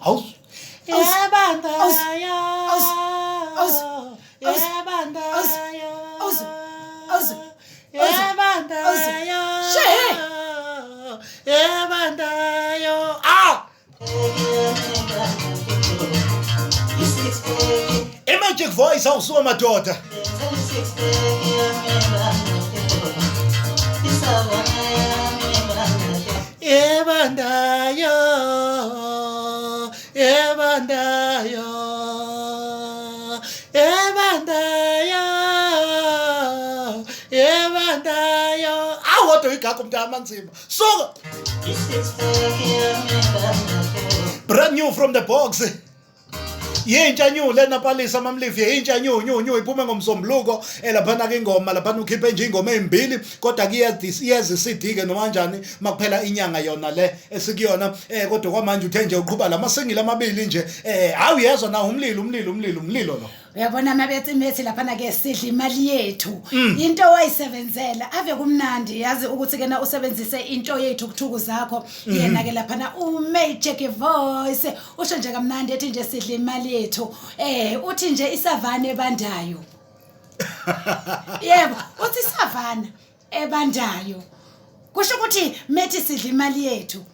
Aus. Yebandayo. Aus. Yebandayo. Yebandayo. Yebandayo. Magic voice awusuka madoda. Yebandayo. Yebandayo. Yebandayo. Yebandayo. Kodwa igakho umntana amanzima. Suka. Brand new from the box. Yintsha new lena palisa mamlivi yintsha new iphume ngomsombuluko laphana ke ingoma laphana ukhiphe nje ingoma ezimbili kodwa iyezi CD ke noma kanjani makuphela inyanga yona le esikuyona kodwa kwamanje uthe nje uqhubha lamasingile amabili nje awuyezwa na umlilo lo. Uyabona mabethi laphana ke sidla imali yethu into wayisebenzela ave kumnandi yazi ukuthi ke na usebenzise into yethu ukuthuku zakho yena ke laphana Magic voice usho nje kamnandi ethi nje sidla imali yethu uthi nje isavana ebandayo. Yebo uthi isavana ebandayo kusho ukuthi methi sidla imali yethu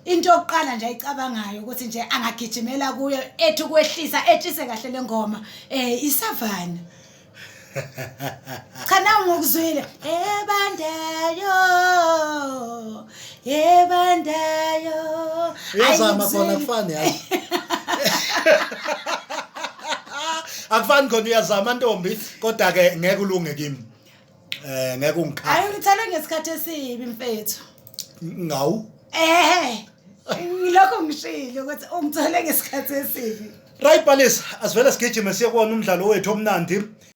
into yokuqala nje ayicabangayo ukuthi nje angagijimela kuyo ethi ukwehlisa ethise kahle lengoma isavana. Cha nawe ngokuzwile ebandayo uyazama khona kufani hayi. Akufani khona uyazama ntombi kodwa ke ngeke ulunge kimi. Ngeke ungikhala. Hayi ngithale ngesikhathi esibi mfethu. Ngawu. Ngilokho ngishilo ukuthi ungithole ngesikhathi esibi. Right Palisa asivele sigijime siye kuona umdlalo wethu omnandi.